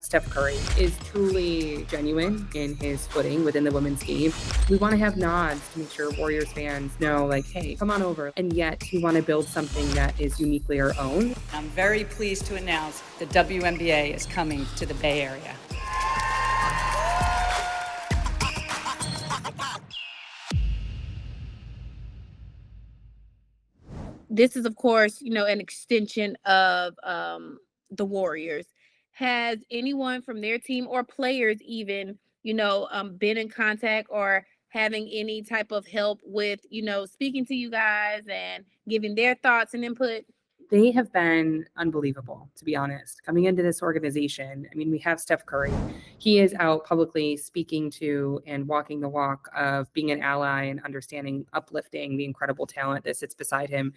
Steph Curry is truly genuine in his footing within the women's game. We want to have nods to make sure Warriors fans know, like, hey, come on over. And yet we want to build something that is uniquely our own. I'm very pleased to announce the WNBA is coming to the Bay Area. This is, of course, an extension of the Warriors. Has anyone from their team or players even, been in contact or having any type of help with, speaking to you guys and giving their thoughts and input? They have been unbelievable, to be honest. Coming into this organization, I mean, we have Steph Curry. He is out publicly speaking to and walking the walk of being an ally and understanding, uplifting the incredible talent that sits beside him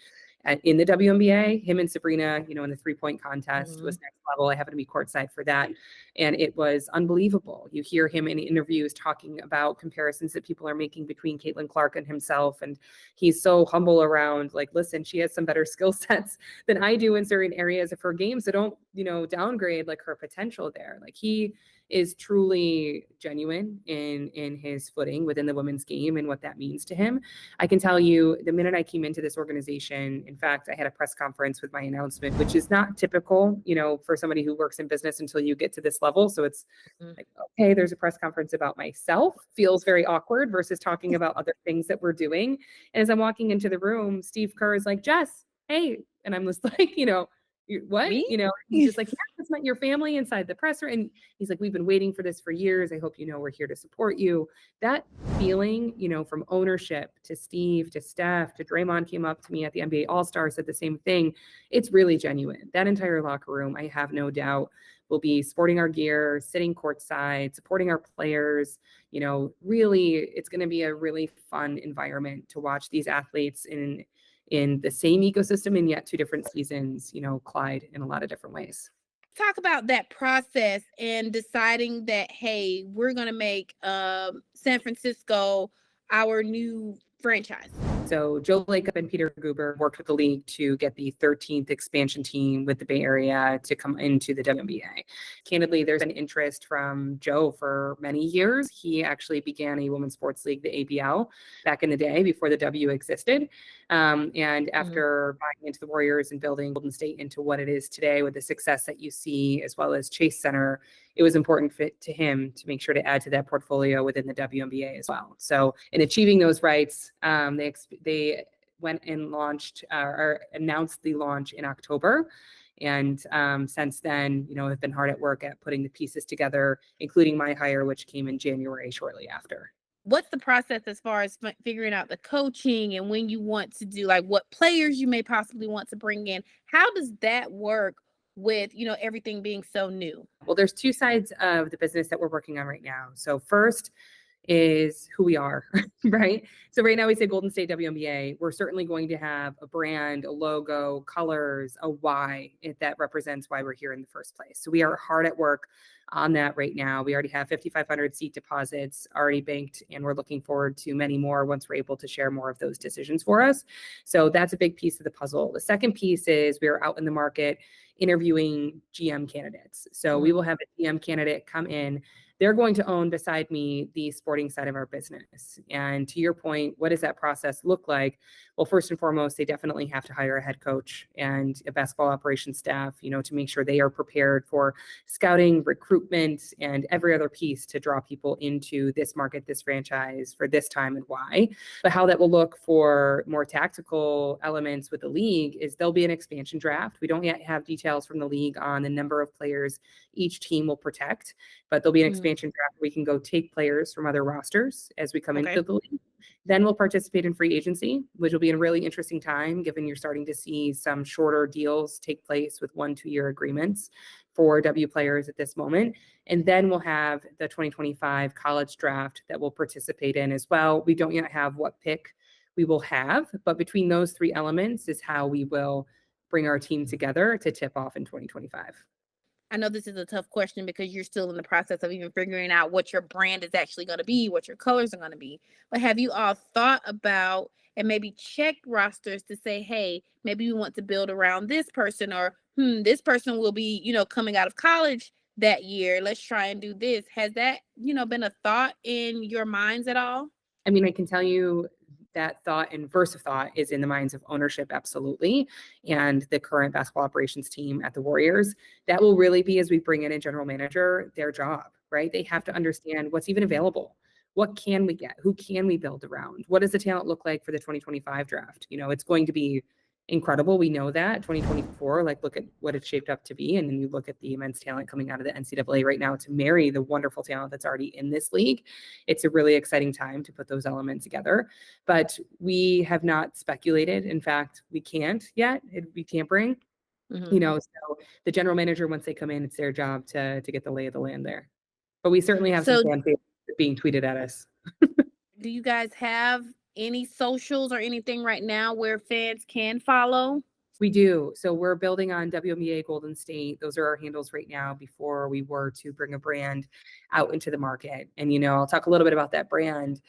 in the WNBA. Him and Sabrina, in the three-point contest was next level. I happened to be courtside for that. And it was unbelievable. You hear him in interviews talking about comparisons that people are making between Caitlin Clark and himself. And he's so humble around, like, listen, she has some better skill sets than I do in certain areas of her game. So don't, downgrade like her potential there. Like, he is truly genuine in his footing within the women's game and what that means to him. I can tell you, the minute I came into this organization, in fact, I had a press conference with my announcement, which is not typical, for somebody who works in business until you get to this level. So it's like, okay, there's a press conference about myself. Feels very awkward versus talking about other things that we're doing. And as I'm walking into the room, Steve Kerr is like, Jess, hey. And I'm just like, what? Me? He's just like, yeah, that's not your family inside the presser. And he's like, we've been waiting for this for years. I hope we're here to support you. That feeling, from ownership to Steve, to Steph, to Draymond came up to me at the NBA All-Star, said the same thing. It's really genuine. That entire locker room, I have no doubt, will be sporting our gear, sitting courtside, supporting our players. Really, it's going to be a really fun environment to watch these athletes in the same ecosystem and yet two different seasons, collide in a lot of different ways. Talk about that process and deciding that, hey, we're going to make San Francisco our new franchise. So Joe Lacob and Peter Guber worked with the league to get the 13th expansion team with the Bay Area to come into the WNBA. Candidly, there's an interest from Joe for many years. He actually began a women's sports league, the ABL, back in the day before the W existed. And after buying into the Warriors and building Golden State into what it is today with the success that you see, as well as Chase Center, it was important fit to him to make sure to add to that portfolio within the WNBA as well. So in achieving those rights, they went and launched or announced the launch in October. And since then, have been hard at work at putting the pieces together, including my hire, which came in January shortly after. What's the process as far as figuring out the coaching and when you want to do, like, what players you may possibly want to bring in? How does that work with, everything being so new? Well, there's two sides of the business that we're working on right now. So first is who we are, right? So right now we say Golden State WNBA. We're certainly going to have a brand, a logo, colors, a why that represents why we're here in the first place. So we are hard at work on that right now. We already have 5,500 seat deposits already banked, and we're looking forward to many more once we're able to share more of those decisions for us. So that's a big piece of the puzzle. The second piece is we are out in the market interviewing GM candidates. So we will have a GM candidate come in. They're going to own beside me the sporting side of our business. And to your point, what does that process look like? Well, first and foremost, they definitely have to hire a head coach and a basketball operations staff, to make sure they are prepared for scouting, recruitment, and every other piece to draw people into this market, this franchise for this time and why. But how that will look for more tactical elements with the league is there'll be an expansion draft. We don't yet have details from the league on the number of players each team will protect, but there'll be an expansion draft. We can go take players from other rosters as we come into the league. Then we'll participate in free agency, which will be a really interesting time, given you're starting to see some shorter deals take place with 1-2 year agreements for W players at this moment. And then we'll have the 2025 college draft that we'll participate in as well. We don't yet have what pick we will have, but between those three elements is how we will bring our team together to tip off in 2025. I know this is a tough question because you're still in the process of even figuring out what your brand is actually going to be, what your colors are going to be. But have you all thought about and maybe checked rosters to say, hey, maybe we want to build around this person, or this person will be, coming out of college that year. Let's try and do this. Has that, been a thought in your minds at all? I mean, I can tell you that thought and verse of thought is in the minds of ownership, absolutely, and the current basketball operations team at the Warriors. That will really be, as we bring in a general manager, their job, right? They have to understand what's even available. What can we get? Who can we build around? What does the talent look like for the 2025 draft? It's going to be incredible. We know that 2024, like look at what it's shaped up to be. And then you look at the immense talent coming out of the NCAA right now to marry the wonderful talent that's already in this league. It's a really exciting time to put those elements together. But we have not speculated. In fact, we can't yet. It'd be tampering. So the general manager, once they come in, it's their job to get the lay of the land there. But we certainly have some fan favorites being tweeted at us. Do you guys have any socials or anything right now where fans can follow? We do. So we're building on WNBA Golden State. Those are our handles right now before we were to bring a brand out into the market. And, I'll talk a little bit about that brand.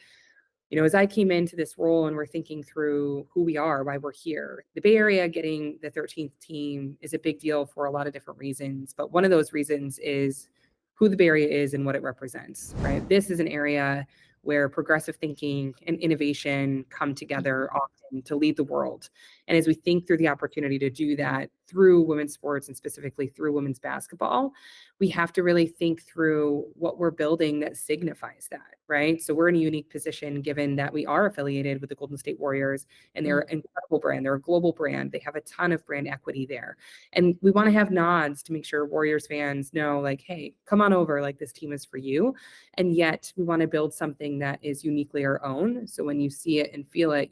As I came into this role and we're thinking through who we are, why we're here, the Bay Area getting the 13th team is a big deal for a lot of different reasons. But one of those reasons is who the Bay Area is and what it represents, right? This is an area where progressive thinking and innovation come together often to lead the world. And as we think through the opportunity to do that through women's sports and specifically through women's basketball, we have to really think through what we're building that signifies that, right? So we're in a unique position given that we are affiliated with the Golden State Warriors and they're an incredible brand. They're a global brand. They have a ton of brand equity there. And we want to have nods to make sure Warriors fans know like, hey, come on over, like this team is for you. And yet we want to build something that is uniquely our own. So when you see it and feel it,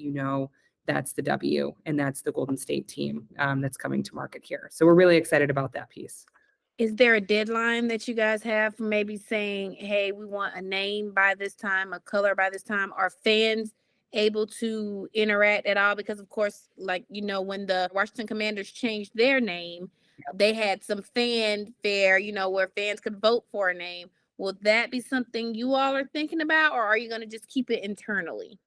that's the W and that's the Golden State team that's coming to market here. So we're really excited about that piece. Is there a deadline that you guys have for maybe saying, hey, we want a name by this time, a color by this time? Are fans able to interact at all? Because, of course, like, when the Washington Commanders changed their name, they had some fanfare, where fans could vote for a name. Will that be something you all are thinking about, or are you going to just keep it internally?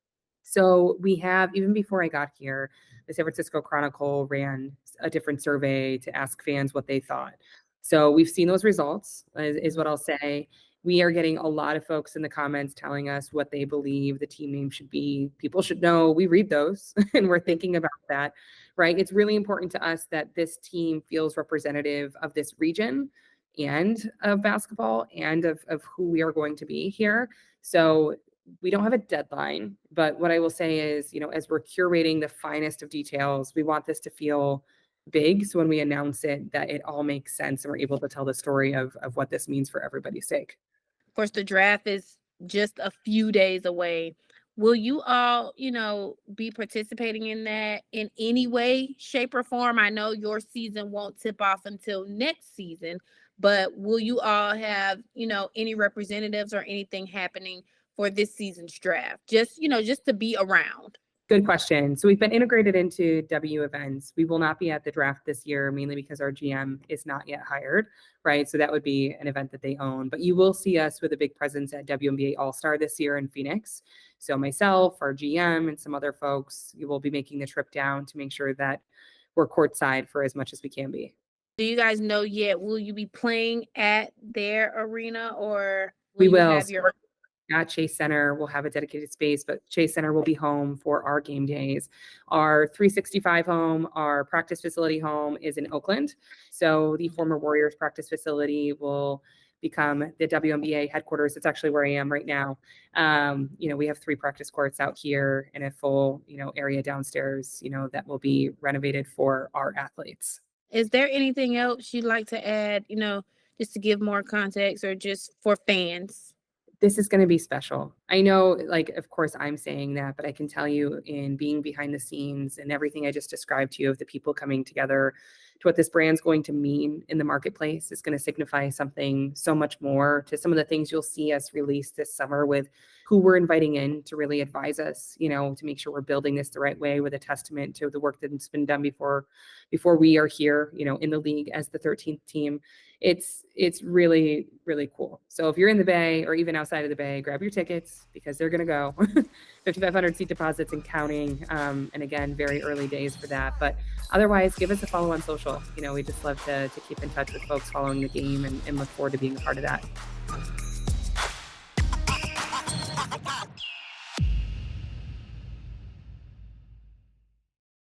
So we have, even before I got here, the San Francisco Chronicle ran a different survey to ask fans what they thought. So we've seen those results, is what I'll say. We are getting a lot of folks in the comments telling us what they believe the team name should be. People should know we read those and we're thinking about that, right? It's really important to us that this team feels representative of this region and of basketball and of who we are going to be here. So we don't have a deadline, but what I will say is, as we're curating the finest of details, we want this to feel big. So when we announce it, that it all makes sense and we're able to tell the story of what this means for everybody's sake. Of course, the draft is just a few days away. Will you all, be participating in that in any way, shape, or form? I know your season won't tip off until next season, but will you all have, any representatives or anything happening for this season's draft? Just to be around. Good question. So we've been integrated into W events. We will not be at the draft this year, mainly because our GM is not yet hired, right? So that would be an event that they own. But you will see us with a big presence at WNBA All-Star this year in Phoenix. So myself, our GM, and some other folks, you will be making the trip down to make sure that we're courtside for as much as we can be. Do you guys know yet? Will you be playing at their arena, or we you will have your at Chase Center? We'll have a dedicated space, but Chase Center will be home for our game days. Our 365 home, our practice facility home is in Oakland. So the former Warriors practice facility will become the WNBA headquarters. It's actually where I am right now. We have 3 practice courts out here and a full, area downstairs, that will be renovated for our athletes. Is there anything else you'd like to add, just to give more context or just for fans? This is going to be special. I know, of course I'm saying that, but I can tell you in being behind the scenes and everything I just described to you of the people coming together to what this brand's going to mean in the marketplace is going to signify something so much more to some of the things you'll see us release this summer with who we're inviting in to really advise us, to make sure we're building this the right way, with a testament to the work that's been done before we are here, in the league as the 13th team. It's really, really cool. So if you're in the Bay or even outside of the Bay, grab your tickets, because they're going to go. 5,500 seat deposits and counting. And again, very early days for that. But otherwise, give us a follow on social. We just love to keep in touch with folks following the game, and look forward to being a part of that.